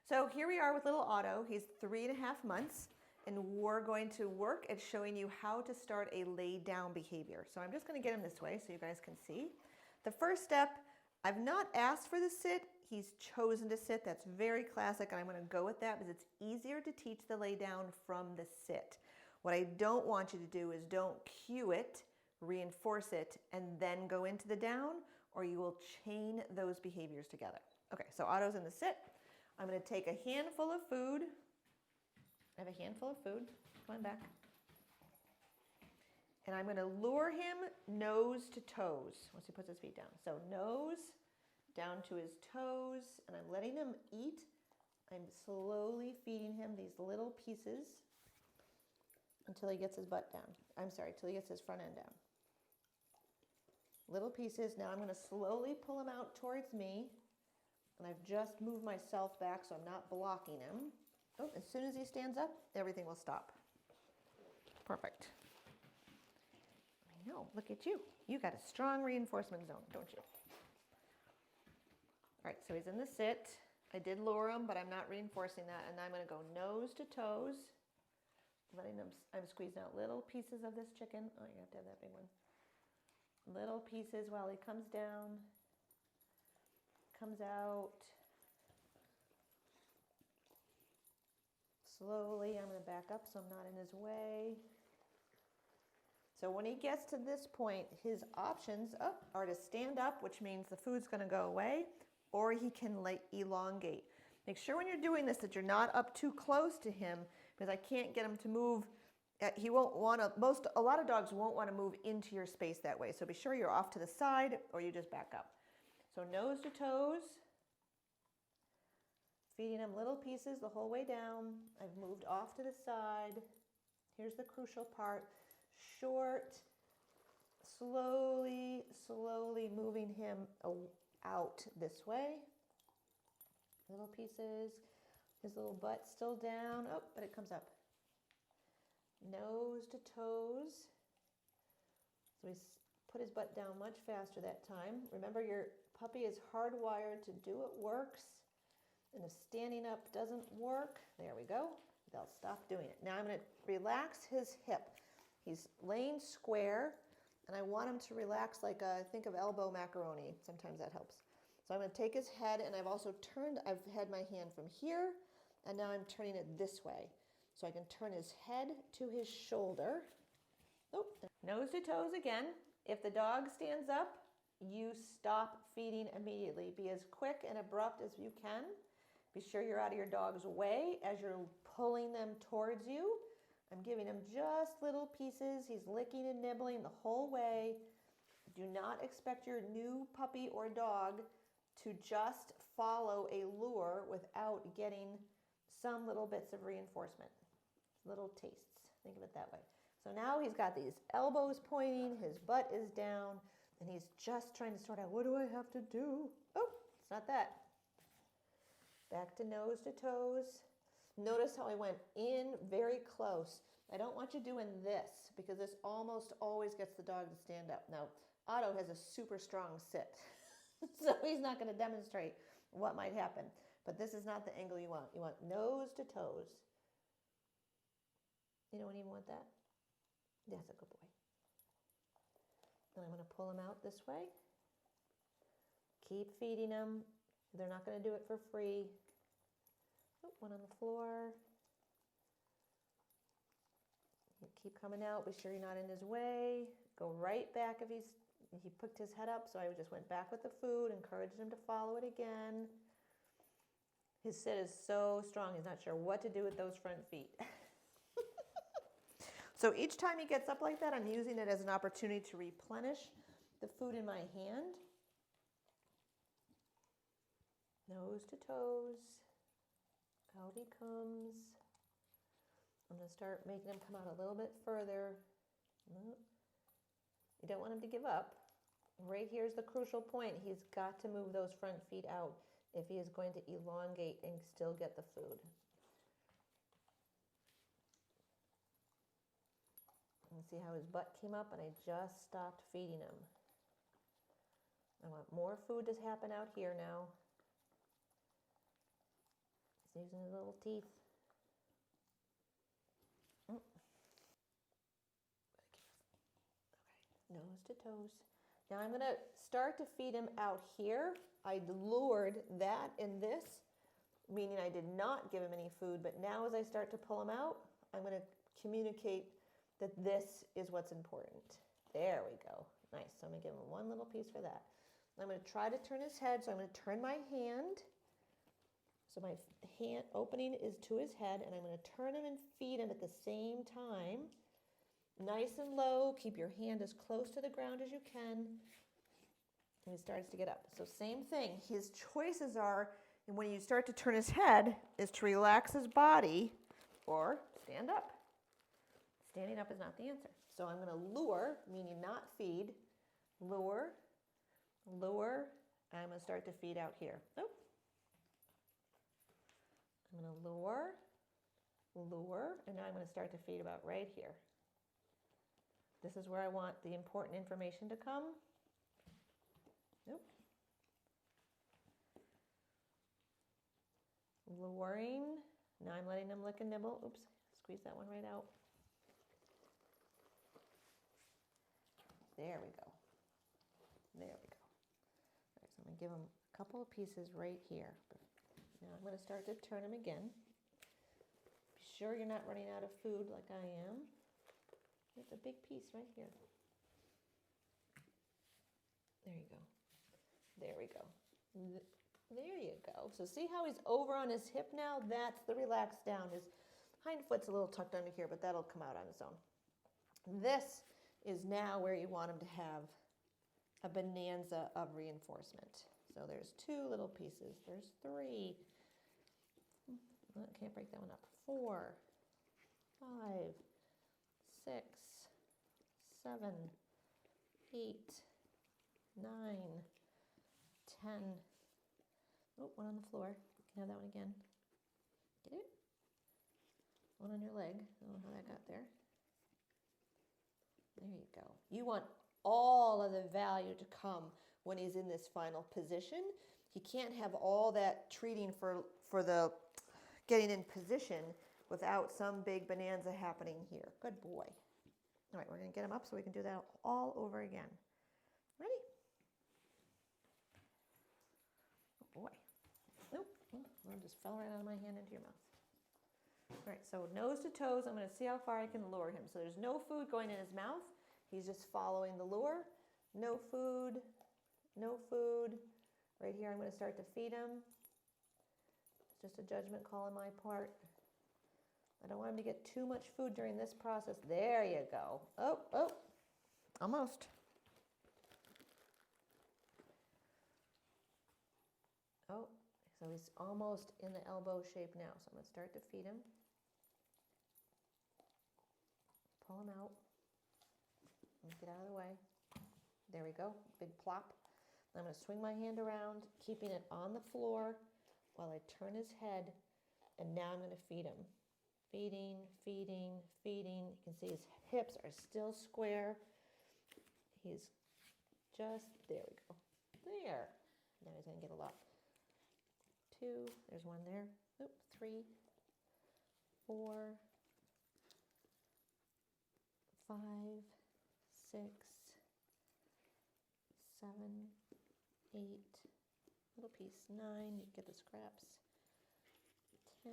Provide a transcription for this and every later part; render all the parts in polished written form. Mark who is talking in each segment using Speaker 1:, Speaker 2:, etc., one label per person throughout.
Speaker 1: So here we are with little Otto. He's 3.5 months, and we're going to work at showing you how to start a lay down behavior. So I'm just going to get him this way so you guys can see. The first step, I've not asked for the sit. He's chosen to sit. That's very classic, and I'm going to go with that because it's easier to teach the lay down from the sit. What I don't want you to do is don't cue it, reinforce it, and then go into the down, or you will chain those behaviors together. Okay, so Otto's in the sit. I'm going to take a handful of food. I have a handful of food. Come on back. And I'm going to lure him nose to toes once he puts his feet down. So nose down to his toes, and I'm letting him eat. I'm slowly feeding him these little pieces until he gets his butt down. I'm sorry, till he gets his front end down. Little pieces. Now I'm going to slowly pull him out towards me. And I've just moved myself back so I'm not blocking him. Oh, as soon as he stands up, everything will stop. Perfect. I know, look at you. You got a strong reinforcement zone, don't you? All right, so he's in the sit. I did lure him, but I'm not reinforcing that. And I'm going to go nose to toes. I'm squeezing out little pieces of this chicken. Oh, you have to have that big one. Little pieces while he comes down. Comes out. Slowly, I'm going to back up so I'm not in his way. So when he gets to this point, his options are to stand up, which means the food's going to go away, or he can elongate. Make sure when you're doing this that you're not up too close to him, because I can't get him to move. He won't want to, a lot of dogs won't want to move into your space that way. So be sure you're off to the side or you just back up. So nose to toes, feeding him little pieces the whole way down. I've moved off to the side. Here's the crucial part. Short, slowly, slowly moving him out this way. Little pieces. His little butt still down. Oh, but it comes up. Nose to toes. So he's put his butt down much faster that time. Remember, your puppy is hardwired to do what works. And if standing up doesn't work, there we go, they'll stop doing it. Now I'm going to relax his hip. He's laying square, and I want him to relax like think of elbow macaroni. Sometimes that helps. So I'm going to take his head, and I've had my hand from here, and now I'm turning it this way. So I can turn his head to his shoulder. Oh, nose to toes again. If the dog stands up, you stop feeding immediately. Be as quick and abrupt as you can. Be sure you're out of your dog's way as you're pulling them towards you. I'm giving him just little pieces. He's licking and nibbling the whole way. Do not expect your new puppy or dog to just follow a lure without getting some little bits of reinforcement. Little tastes. Think of it that way. So now he's got these elbows pointing, his butt is down, and he's just trying to sort out, what do I have to do? Oh, it's not that. Back to nose to toes. Notice how I went in very close. I don't want you doing this because this almost always gets the dog to stand up. Now, Otto has a super strong sit, so he's not going to demonstrate what might happen. But this is not the angle you want. You want nose to toes. You don't even want that? That's a good boy. And I'm going to pull him out this way. Keep feeding him. They're not going to do it for free. Oh, one on the floor. You keep coming out. Be sure you're not in his way. Go right back if he picked his head up. So I just went back with the food, encouraged him to follow it again. His sit is so strong. He's not sure what to do with those front feet. So each time he gets up like that, I'm using it as an opportunity to replenish the food in my hand. Nose to toes. Out he comes. I'm going to start making him come out a little bit further. You don't want him to give up. Right here's the crucial point. He's got to move those front feet out if he is going to elongate and still get the food. And see how his butt came up and I just stopped feeding him. I want more food to happen out here now. using his little teeth. Okay, nose to toes. Now I'm gonna start to feed him out here. I lured that and this, meaning I did not give him any food, but now as I start to pull him out, I'm gonna communicate that this is what's important. There we go. Nice. So I'm gonna give him one little piece for that. I'm gonna try to turn his head, so I'm gonna turn my hand. So my hand opening is to his head, and I'm gonna turn him and feed him at the same time. Nice and low, keep your hand as close to the ground as you can. And he starts to get up. So same thing, his choices are, and when you start to turn his head, is to relax his body or stand up. Standing up is not the answer. So I'm gonna lure, meaning not feed, lure, lure, and I'm gonna start to feed out here. Oh. I'm gonna lure, lure, and now I'm gonna start to feed about right here. This is where I want the important information to come. Nope. Luring. Now I'm letting him lick and nibble. Oops, squeeze that one right out. There we go. There we go. All right, so I'm gonna give him a couple of pieces right here. Now I'm gonna start to turn him again. Be sure you're not running out of food like I am. It's a big piece right here. There you go. There we go. There you go. So see how he's over on his hip now? That's the relaxed down. His hind foot's a little tucked under here, but that'll come out on its own. This is now where you want him to have a bonanza of reinforcement. So there's 2 little pieces. There's 3. I can't break that one up. 4, 5, 6, 7, 8, 9, 10. Oh, one on the floor. You can have that one again. Get it? One on your leg. I don't know how that got there. There you go. You want all of the value to come when he's in this final position. He can't have all that treating for the getting in position without some big bonanza happening here. Good boy. All right, we're going to get him up so we can do that all over again. Ready? Oh boy. Nope. One just fell right out of my hand into your mouth. All right, so nose to toes, I'm going to see how far I can lure him. So there's no food going in his mouth. He's just following the lure. No food, no food. Right here, I'm going to start to feed him. It's just a judgment call on my part. I don't want him to get too much food during this process. There you go. Oh, oh, almost. Oh, so he's almost in the elbow shape now. So I'm going to start to feed him. Pull him out. Get out of the way. There we go. Big plop. I'm going to swing my hand around, keeping it on the floor while I turn his head. And now I'm going to feed him. Feeding, feeding, feeding. You can see his hips are still square. He's just, there we go. There. Now he's going to get a lot. 2, there's one there. Oop, 3, 4, 5, 6, 7, 8, little piece, 9, you get the scraps, 10,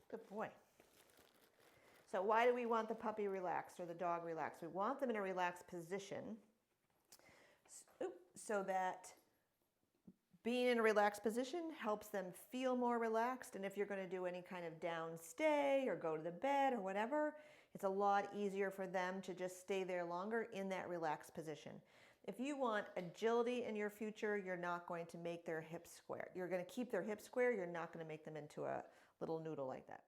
Speaker 1: good boy. So why do we want the puppy relaxed or the dog relaxed? We want them in a relaxed position so that being in a relaxed position helps them feel more relaxed. And if you're going to do any kind of down stay or go to the bed or whatever, it's a lot easier for them to just stay there longer in that relaxed position. If you want agility in your future, you're not going to make their hips square. You're going to keep their hips square. You're not going to make them into a little noodle like that.